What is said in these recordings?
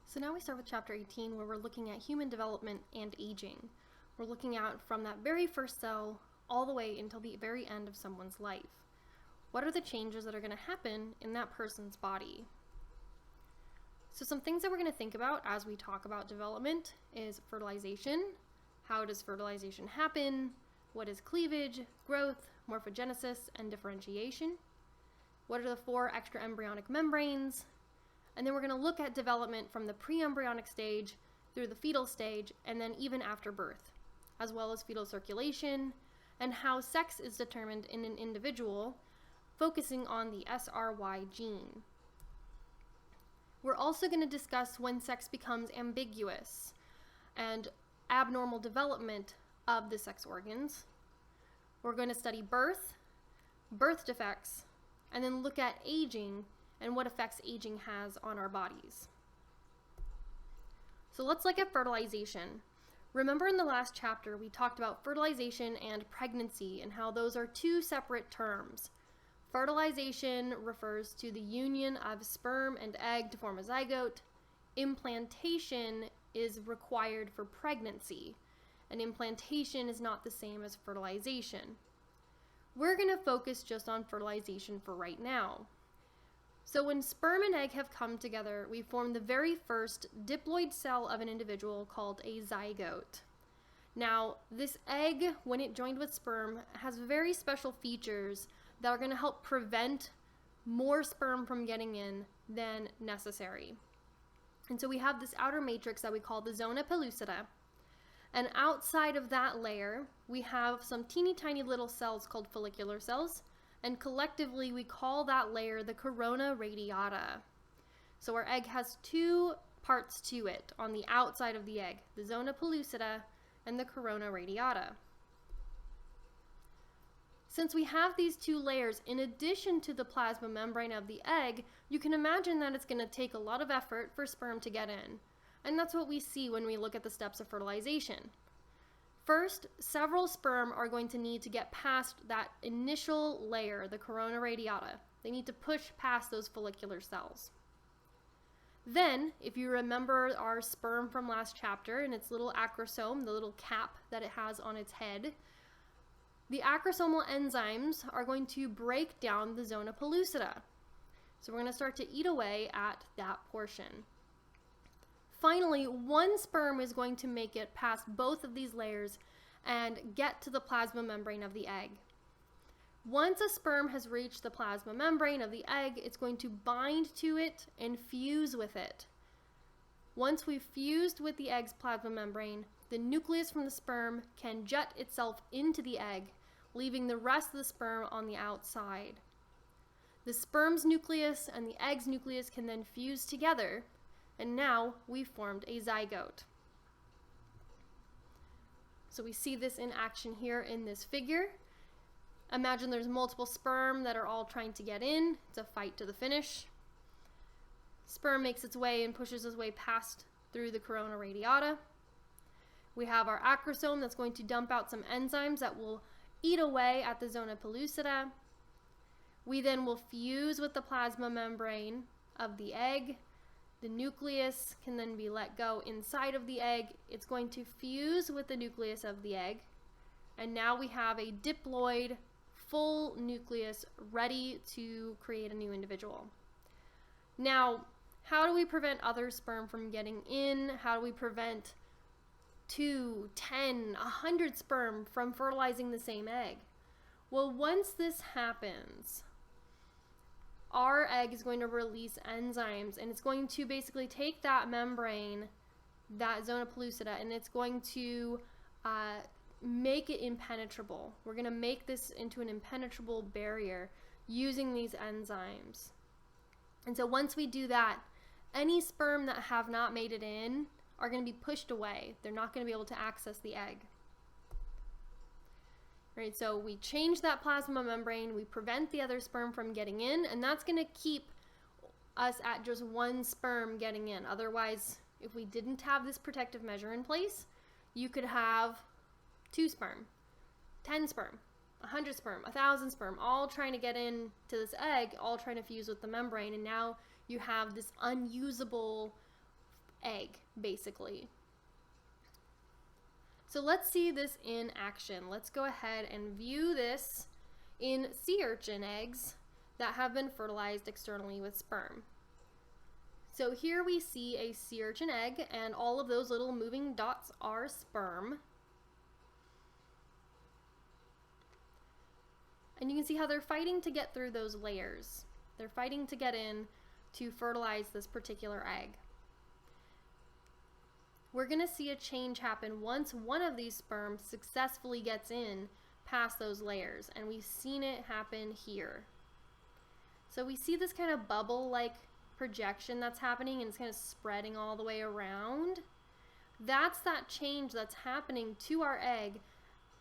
So now we start with chapter 18, where we're looking at human development and aging. We're looking at from that very first cell all the way until the very end of someone's life. What are the changes that are going to happen in that person's body? So some things that we're going to think about as we talk about development is fertilization. How does fertilization happen? What is cleavage, growth, morphogenesis, and differentiation? What are the 4 extraembryonic membranes? And then we're going to look at development from the pre-embryonic stage through the fetal stage and then even after birth, as well as fetal circulation and how sex is determined in an individual, focusing on the SRY gene. We're also going to discuss when sex becomes ambiguous and abnormal development of the sex organs. We're going to study birth, birth defects, and then look at aging and what effects aging has on our bodies. So let's look at fertilization. Remember in the last chapter we talked about fertilization and pregnancy and how those are 2 separate terms. Fertilization refers to the union of sperm and egg to form a zygote. Implantation is required for pregnancy, and implantation is not the same as fertilization. We're going to focus just on fertilization for right now. So when sperm and egg have come together, we form the very first diploid cell of an individual called a zygote. Now, this egg, when it joined with sperm, has very special features that are going to help prevent more sperm from getting in than necessary. And so we have this outer matrix that we call the zona pellucida. And outside of that layer, we have some teeny tiny little cells called follicular cells. And collectively, we call that layer the corona radiata. So our egg has 2 parts to it on the outside of the egg, the zona pellucida and the corona radiata. Since we have these 2 layers in addition to the plasma membrane of the egg, you can imagine that it's going to take a lot of effort for sperm to get in. And that's what we see when we look at the steps of fertilization. First, several sperm are going to need to get past that initial layer, the corona radiata. They need to push past those follicular cells. Then, if you remember our sperm from last chapter and its little acrosome, the little cap that it has on its head, the acrosomal enzymes are going to break down the zona pellucida. So we're going to start to eat away at that portion. Finally, one sperm is going to make it past both of these layers and get to the plasma membrane of the egg. Once a sperm has reached the plasma membrane of the egg, it's going to bind to it and fuse with it. Once we've fused with the egg's plasma membrane, the nucleus from the sperm can jet itself into the egg, leaving the rest of the sperm on the outside. The sperm's nucleus and the egg's nucleus can then fuse together, and now we've formed a zygote. So we see this in action here in this figure. Imagine there's multiple sperm that are all trying to get in. It's a fight to the finish. Sperm makes its way and pushes its way past through the corona radiata. We have our acrosome that's going to dump out some enzymes that will eat away at the zona pellucida. We then will fuse with the plasma membrane of the egg. The nucleus can then be let go inside of the egg. It's going to fuse with the nucleus of the egg. And now we have a diploid, full nucleus ready to create a new individual. Now, how do we prevent other sperm from getting in? How do we prevent 2, 10, 100 sperm from fertilizing the same egg? Well, once this happens, our egg is going to release enzymes, and it's going to basically take that membrane, that zona pellucida, and it's going to make it impenetrable. We're going to make this into an impenetrable barrier using these enzymes. And so once we do that, any sperm that have not made it in are going to be pushed away. They're not going to be able to access the egg. Right, so we change that plasma membrane, we prevent the other sperm from getting in, and that's going to keep us at just 1 sperm getting in. Otherwise, if we didn't have this protective measure in place, you could have 2 sperm, 10 sperm, 100 sperm, 1,000 sperm, all trying to get in to this egg, all trying to fuse with the membrane, and now you have this unusable egg, basically. So let's see this in action. Let's go ahead and view this in sea urchin eggs that have been fertilized externally with sperm. So here we see a sea urchin egg, and all of those little moving dots are sperm. And you can see how they're fighting to get through those layers. They're fighting to get in to fertilize this particular egg. We're going to see a change happen once one of these sperm successfully gets in past those layers, and we've seen it happen here. So we see this kind of bubble-like projection that's happening, and it's kind of spreading all the way around. That's that change that's happening to our egg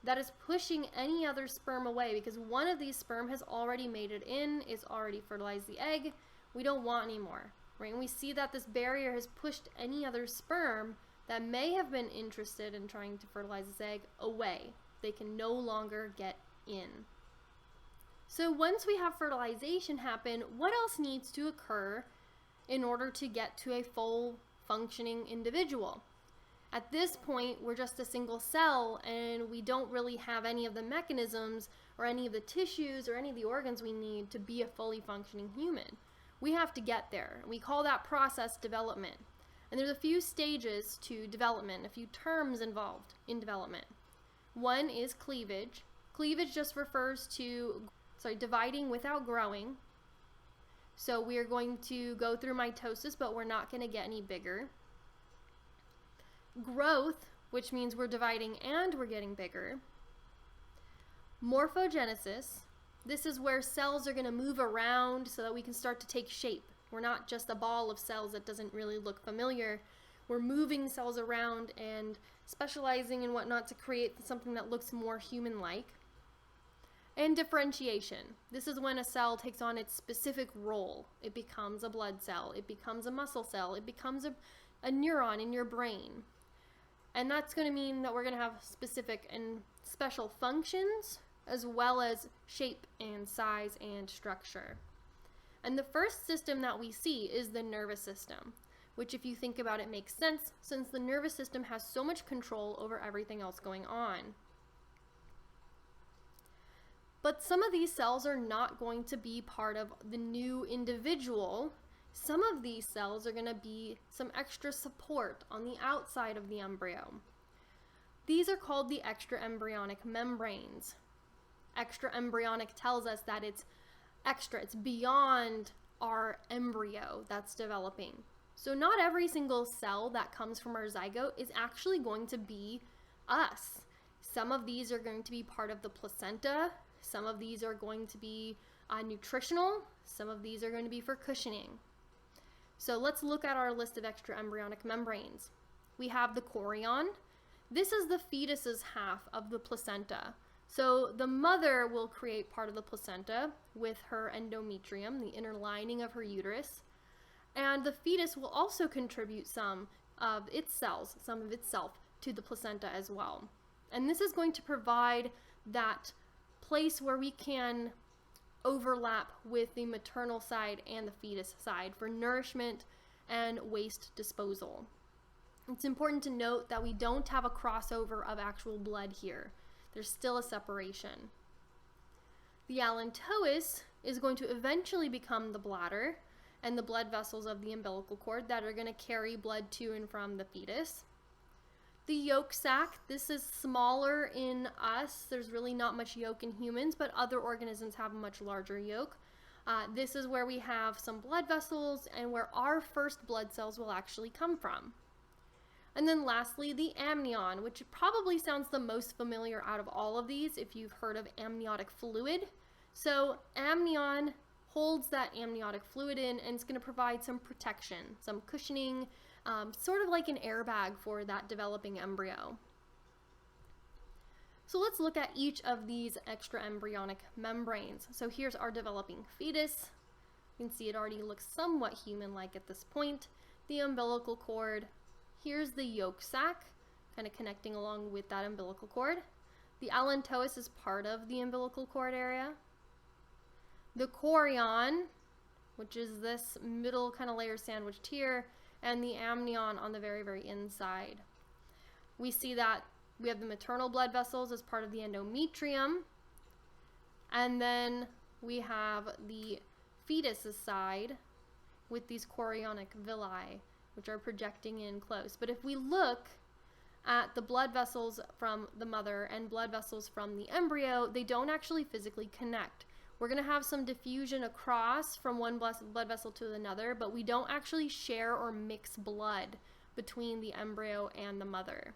that is pushing any other sperm away, because one of these sperm has already made it in, it's already fertilized the egg. We don't want any more, right? And we see that this barrier has pushed any other sperm that may have been interested in trying to fertilize this egg away. They can no longer get in. So once we have fertilization happen, what else needs to occur in order to get to a full functioning individual? At this point, we're just a single cell, and we don't really have any of the mechanisms or any of the tissues or any of the organs we need to be a fully functioning human. We have to get there. We call that process development. And there's a few stages to development, a few terms involved in development. One is cleavage. Cleavage just refers to, dividing without growing. So we are going to go through mitosis, but we're not going to get any bigger. Growth, which means we're dividing and we're getting bigger. Morphogenesis. This is where cells are going to move around so that we can start to take shape. We're not just a ball of cells that doesn't really look familiar. We're moving cells around and specializing and whatnot to create something that looks more human-like. And differentiation. This is when a cell takes on its specific role. It becomes a blood cell. It becomes a muscle cell. It becomes a neuron in your brain. And that's going to mean that we're going to have specific and special functions, as well as shape and size and structure. And the first system that we see is the nervous system, which, if you think about it, makes sense since the nervous system has so much control over everything else going on. But some of these cells are not going to be part of the new individual. Some of these cells are going to be some extra support on the outside of the embryo. These are called the extraembryonic membranes. Extraembryonic tells us that it's extra, it's beyond our embryo that's developing. So not every single cell that comes from our zygote is actually going to be us. Some of these are going to be part of the placenta. Some of these are going to be nutritional. Some of these are going to be for cushioning. So let's look at our list of extraembryonic membranes. We have the chorion. This is the fetus's half of the placenta. So the mother will create part of the placenta with her endometrium, the inner lining of her uterus. And the fetus will also contribute some of its cells, some of itself, to the placenta as well. And this is going to provide that place where we can overlap with the maternal side and the fetus side for nourishment and waste disposal. It's important to note that we don't have a crossover of actual blood here. There's still a separation. The allantois is going to eventually become the bladder and the blood vessels of the umbilical cord that are going to carry blood to and from the fetus. The yolk sac, this is smaller in us. There's really not much yolk in humans, but other organisms have a much larger yolk. This is where we have some blood vessels and where our first blood cells will actually come from. And then lastly, the amnion, which probably sounds the most familiar out of all of these if you've heard of amniotic fluid. So amnion holds that amniotic fluid in, and it's going to provide some protection, some cushioning, sort of like an airbag for that developing embryo. So let's look at each of these extraembryonic membranes. So here's our developing fetus. You can see it already looks somewhat human-like at this point. The umbilical cord. Here's the yolk sac, kind of connecting along with that umbilical cord. The allantois is part of the umbilical cord area. The chorion, which is this middle kind of layer sandwiched here, and the amnion on the very, very inside. We see that we have the maternal blood vessels as part of the endometrium, and then we have the fetus's side with these chorionic villi, which are projecting in close. But if we look at the blood vessels from the mother and blood vessels from the embryo, they don't actually physically connect. We're going to have some diffusion across from one blood vessel to another, but we don't actually share or mix blood between the embryo and the mother.